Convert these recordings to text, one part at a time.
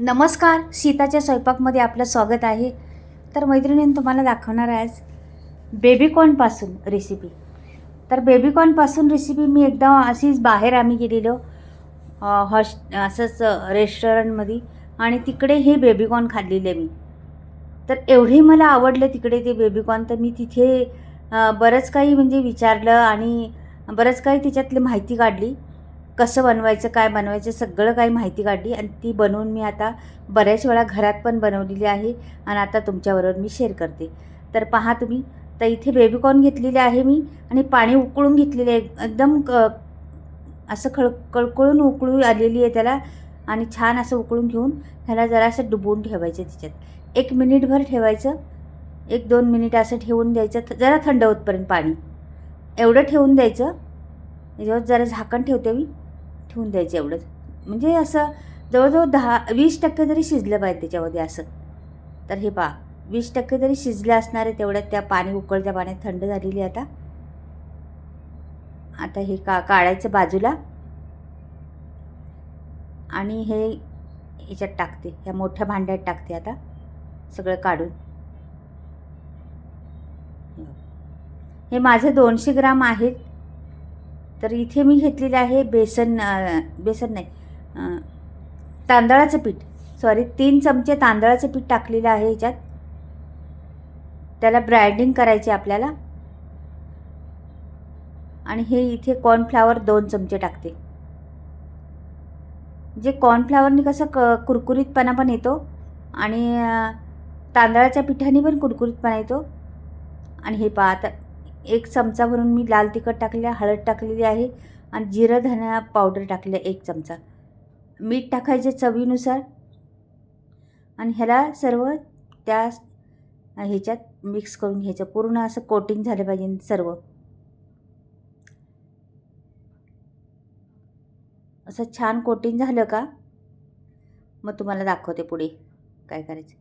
नमस्कार, सीताच्या स्वयंपाकमध्ये आपलं स्वागत आहे. तर मैत्रिणींनी तुम्हाला दाखवणार आहे आज बेबीकॉर्नपासून रेसिपी. तर बेबीकॉर्नपासून रेसिपी मी एकदा अशीच बाहेर आम्ही गेलेलो असंच रेस्टॉरंटमध्ये आणि तिकडे हे बेबीकॉर्न खाल्लेले मी. तर एवढे मला आवडले तिकडे ते बेबीकॉर्न, तर मी तिथे बरंच काही म्हणजे विचारलं आणि बरंच काही त्याच्यातली माहिती काढली. कसं बनवायचं, काय बनवायचं, सगळं काही माहिती काढली आणि ती बनवून मी आता बऱ्याच वेळा घरात पण बनवलेली आहे आणि आता तुमच्याबरोबर मी शेअर करते. तर पहा तुम्ही, तर इथे बेबीकॉर्न घेतलेले आहे मी आणि पाणी उकळून घेतलेले आहे. एकदम असं कळकळून उकळू आलेली आहे त्याला आणि छान असं उकळून घेऊन ह्याला जरासं डुबवून ठेवायचं त्याच्यात. 1 मिनिटभर ठेवायचं, 1-2 मिनिट असं ठेवून द्यायचं, जरा थंड होतपर्यंत पाणी. एवढं ठेवून द्यायचं. याच्यावर जरा झाकण ठेवते मी, ठेवून द्यायचं एवढंच. म्हणजे असं जवळजवळ 10-20% तरी शिजलं पाहिजे त्याच्यामध्ये असं. तर हे पहा, 20% तरी शिजलं असणार आहे तेवढ्यात. त्या पाणी उकळत्या पाण्यात थंड झालेली आता. आता हे काढायचं बाजूला आणि हे ह्याच्यात टाकते, ह्या मोठ्या भांड्यात टाकते आता सगळं काढून. हे माझे 200 ग्राम आहेत. तर इथे मी घेतलेलं आहे बेसन नाही, तांदळाचं पीठ. सॉरी, 3 चमचे तांदळाचं पीठ टाकलेलं आहे ह्याच्यात. त्याला ग्राइंडिंग करायचे आपल्याला. आणि हे इथे कॉर्नफ्लॉवर 2 चमचे टाकते. जे कॉर्नफ्लॉवरनी कसं कुरकुरीतपणा पण येतो आणि तांदळाच्या पिठाने पण कुरकुरीतपणा येतो. आणि हे पहा, आता 1 चमचा भरून मी लाल तिखट टाकलेलं, हळद टाकलेली आहे आणि जिरं धना पावडर टाकले 1 चमचा. मीठ टाकायचे चवीनुसार आणि ह्याला सर्व त्या ह्याच्यात मिक्स करून घ्यायचं. पूर्ण असं कोटिंग झालं पाहिजे सर्व. असं छान कोटिंग झालं का मग तुम्हाला दाखवते पुढे काय करायचं.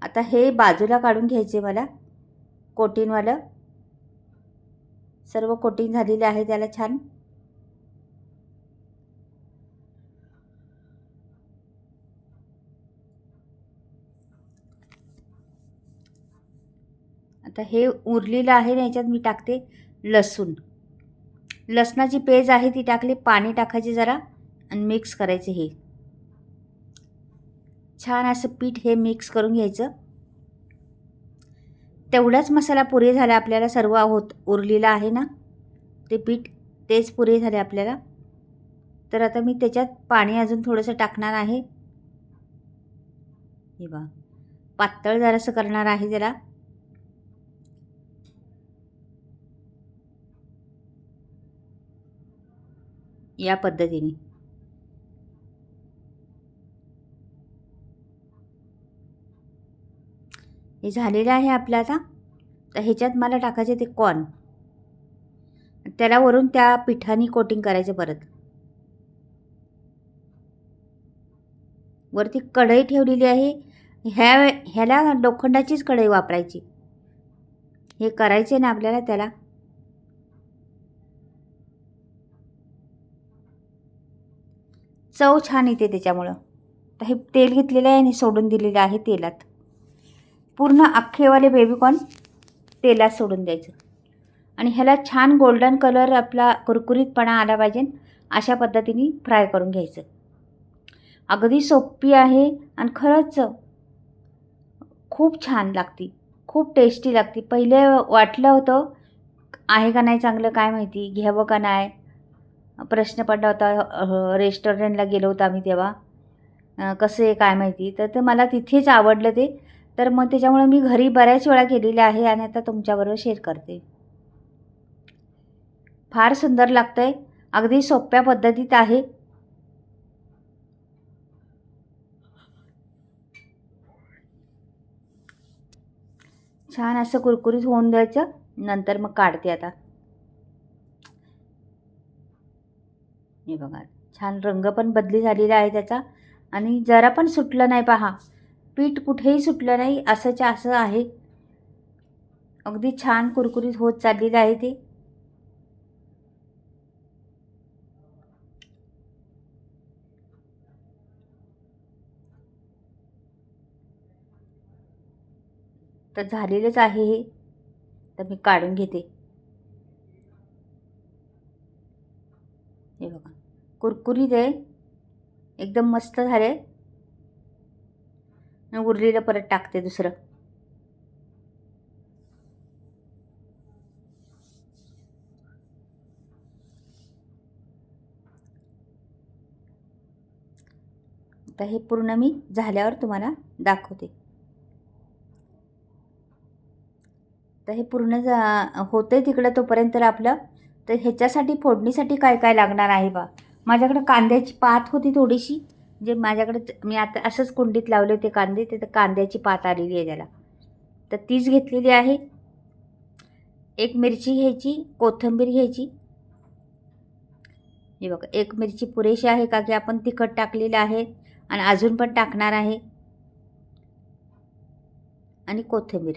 आता हे बाजूला काढून घ्यायचे मला कोटिंगवालं. सर्व कोटिंग झालेले आहे त्याला छान. आता हे उरलेलं आहे ना, याच्यात मी टाकते लसूण. लसणाची पेज आहे ती टाकली. पाणी टाकायचे जरा आणि मिक्स करायचे. हे छान असं पीठ हे मिक्स करून घ्यायचं. तेवढाच मसाला पुरे झाला आपल्याला. सर्व उरलेला आहे ना ते पीठ, तेच पुरे झाले आपल्याला. तर आता मी त्याच्यात पाणी अजून थोडंसं टाकणार आहे. हे बघा, पातळ जरासं करणार आहे त्याला. या पद्धतीने हे झालेलं आहे आपलं आता. तर ह्याच्यात मला टाकायचे ते कॉर्न. त्याला वरून त्या पिठाने कोटिंग करायचं परत. वरती कढई ठेवलेली आहे. ह्याला लोखंडाचीच कढई वापरायची. हे करायचे ना आपल्याला त्याला. चव छान येते त्याच्यामुळं. तर हे तेल घेतलेलं आहे आणि सोडून दिलेलं आहे तेलात. पूर्ण अख्खेवाले बेबीकॉर्न तेलात सोडून द्यायचं आणि ह्याला छान गोल्डन कलर आपला कुरकुरीतपणा आला पाहिजे अशा पद्धतीने फ्राय करून घ्यायचं. अगदी सोपी आहे आणि खरंच खूप छान लागते, खूप टेस्टी लागते. पहिले वाटलं होतं आहे का नाही चांगलं काय माहिती, घ्यावं का नाही प्रश्न पडला होता. रेस्टॉरंटला गेलो होतो आम्ही तेव्हा. कसं आहे काय माहिती, तर ते मला तिथेच आवडलं ते. तर मग त्याच्यामुळे मी घरी बऱ्याच वेळा केलेले आहे आणि आता तुमच्याबरोबर शेअर करते. फार सुंदर लागतं आहे, अगदी सोप्या पद्धतीत आहे. छान असं कुरकुरीत होऊन द्यायचं. नंतर मग काढते आता. हे बघा, छान रंग पण बदली झालेला आहे त्याचा आणि जरा पण सुटलं नाही. पहा, पीठ कुठेही सुटलं नाही, असंच्या असं आहे. अगदी छान कुरकुरीत होत चाललेलं आहे ते. तर झालेलंच आहे हे. तर मी काढून घेते. हे बघा, कुरकुरीत आहे, एकदम मस्त झाले. उरलेलं परत टाकते दुसरं. आता हे पूर्ण मी झाल्यावर तुम्हाला दाखवते. तर हे पूर्ण होते तिकडं तोपर्यंत आपलं. तर ह्याच्यासाठी फोडणीसाठी काय काय लागणार आहे बा. माझ्याकडे कांद्याची पात होती थोडीशी, जे माझ्याकडे मी आता असंच कुंडीत लावले होते कांदे, ते कांद्याची पात आलेली आहे त्याला, तर तीच घेतलेली आहे. एक मिरची घ्यायची, कोथिंबीर घ्यायची. हे बघा, एक मिरची पुरेशी आहे का की आपण तिखट टाकलेलं आहे आणि अजून पण टाकणार आहे. आणि कोथिंबीर.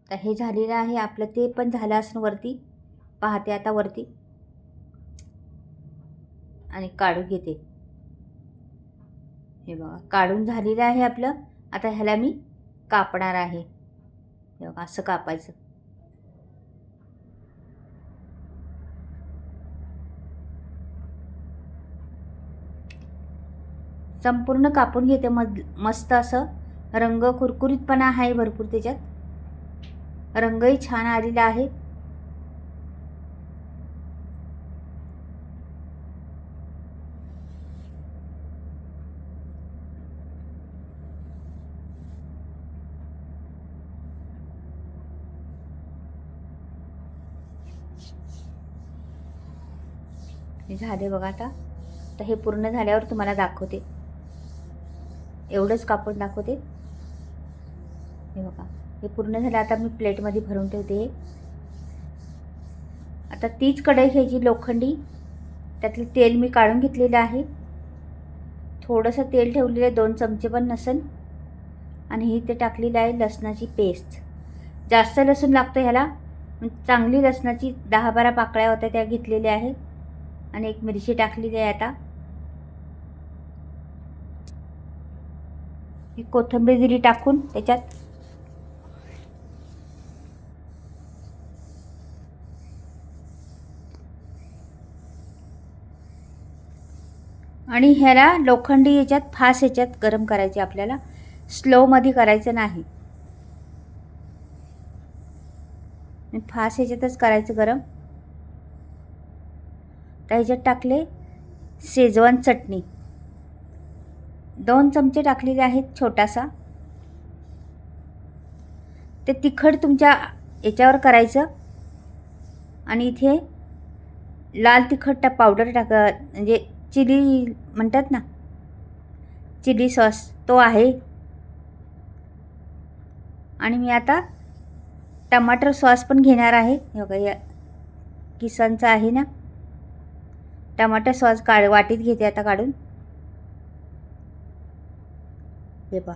तर हे झालेलं आहे आपलं. ते पण झालं असं वरती पाहते आता वरती, आणि काढून घेते. हे बघा, काढून झालेलं आहे आपलं. आता ह्याला मी कापणार आहे. हे बघा, असं कापायचं. संपूर्ण कापून घेते. मस्त असं रंग, कुरकुरीतपणा आहे भरपूर त्याच्यात, रंगही छान आलेला आहे. झाले बघा आता. तर हे पूर्ण झाल्यावर तुम्हाला दाखवते. एवढंच कापून दाखवते. हे बघा, हे पूर्ण झालं. आता मी प्लेटमध्ये भरून ठेवते. आता तीच कढई घ्यायची लोखंडी, त्यातलं तेल मी काढून घेतलेलं आहे. थोडंसं तेल ठेवलेलं आहे, 2 चमचे पण नसेल. आणि ही ते टाकलेलं आहे लसणाची पेस्ट. जास्त लसूण लागतं ह्याला, चांगली लसणाची 10-12 पाकळ्या होत्या त्या घेतलेल्या आहेत. आणि एक मिरची टाकलेली आहे. आता ही कोथिंबीर दिली टाकून त्याच्यात. आणि ह्याला लोखंडी याच्यात, फास्ट याच्यात गरम करायचे आपल्याला, स्लोमध्ये करायचं नाही. फास्ट याच्यातच करायचं गरम. तर ह्याच्यात टाकले शेजवान चटणी, 2 चमचे टाकलेले आहेत, छोटासा. ते तिखट तुमच्या याच्यावर करायचं. आणि इथे लाल तिखट पावडर म्हणजे चिली म्हणतात ना, चिली सॉस, तो आहे. आणि मी आता टमाटर सॉस पण घेणार आहे. हे बघा, या किसनचा आहे ना, टमाटर सॉस वाटीत घेते आता काढून. हे पहा,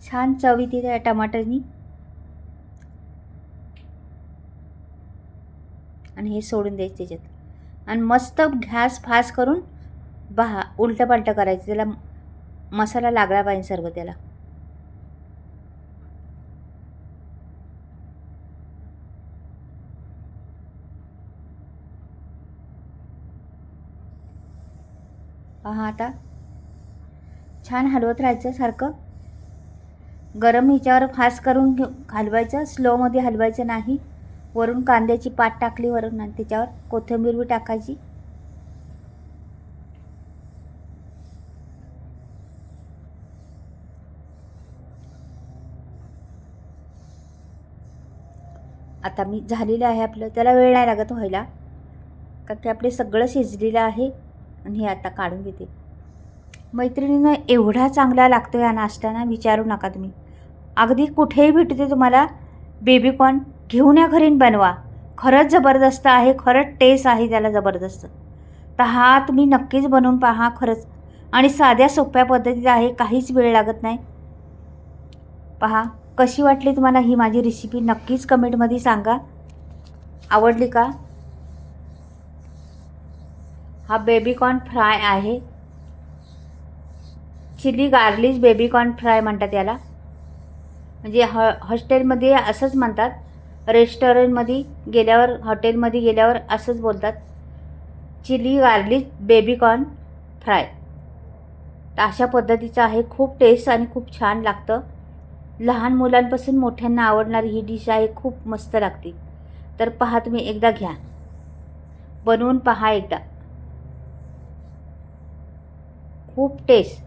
छान चव येते त्या टमाटरनी. आणि हे सोडून द्यायचं त्याच्यात. आणि मस्त गॅस फास्ट करून उलटं पालटं करायचं. त्याला मसाला लागला पाहिजे सर्व त्याला. पहा आता, छान हलवत राहायचं सारखं. गरम ह्याच्यावर फास्ट करून हलवायचं, स्लोमध्ये हलवायचं नाही. वरून कांद्याची पात टाकली वरून, आणि त्याच्यावर कोथिंबीर बी टाकायची. आता मी झालेलं आहे आपलं. त्याला वेळ नाही लागत व्हायला, का की आपले सगळं शिजलेलं आहे. आणि हे आता काढून घेते. मैत्रिणींनो, एवढा चांगला लागतो या नाश्त्याना, विचारू नका तुम्ही. अगदी कुठेही भेटते तुम्हाला बेबीकॉर्न, घेऊन या घरी बनवा. खरंच जबरदस्त आहे, खरंच टेस्ट आहे त्याला जबरदस्त. तर हा तुम्ही नक्कीच बनवून पहा खरंच. आणि साध्या सोप्या पद्धतीत आहे, काहीच वेळ लागत नाही. पहा, कशी वाटली तुम्हाला ही माझी रेसिपी नक्कीच कमेंटमध्ये सांगा. आवडली का? हा बेबीकॉर्न फ्राय आहे. चिली गार्लिक बेबीकॉर्न फ्राय म्हणतात याला. म्हणजे हॉस्टेलमध्ये असंच म्हणतात, रेस्टॉरंटमध्ये गेल्यावर, हॉटेलमध्ये गेल्यावर असंच बोलतात, चिली गार्लिक बेबीकॉर्न फ्राय. तर अशा पद्धतीचं आहे. खूप टेस्ट आणि खूप छान लागतं. लहान मुलांपासून मोठ्यांना आवडणारी ही डिश आहे. खूप मस्त लागते. तर पहा, तुम्ही एकदा घ्या, बनवून पहा एकदा. खूप टेस्ट.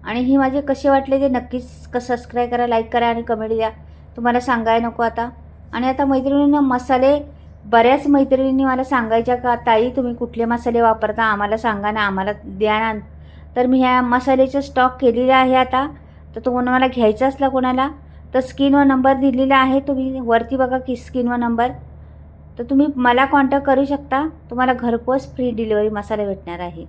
आणि ही माझे कसे वाटले ते नक्कीच सबस्क्राईब करा, लाईक करा आणि कमेंट द्या. तुम्हाला सांगायला नको आता. आणि आता मैत्रिणींना मसाले, बऱ्याच मैत्रिणींनी मला सांगायच्या का ताई तुम्ही कुठले मसाले वापरता, आम्हाला सांगा ना, आम्हाला द्या ना. तर मी ह्या मसाल्याचं स्टॉक केलेला आहे आता. तर तुम्हाला घ्यायचा असला कोणाला तर स्क्रीनवर नंबर दिलेला आहे, तुम्ही वरती बघा की स्क्रीनवर नंबर. तर तुम्ही मला कॉन्टॅक्ट करू शकता. तुम्हाला घरपोच फ्री डिलिव्हरी मसाला भेटणार आहे.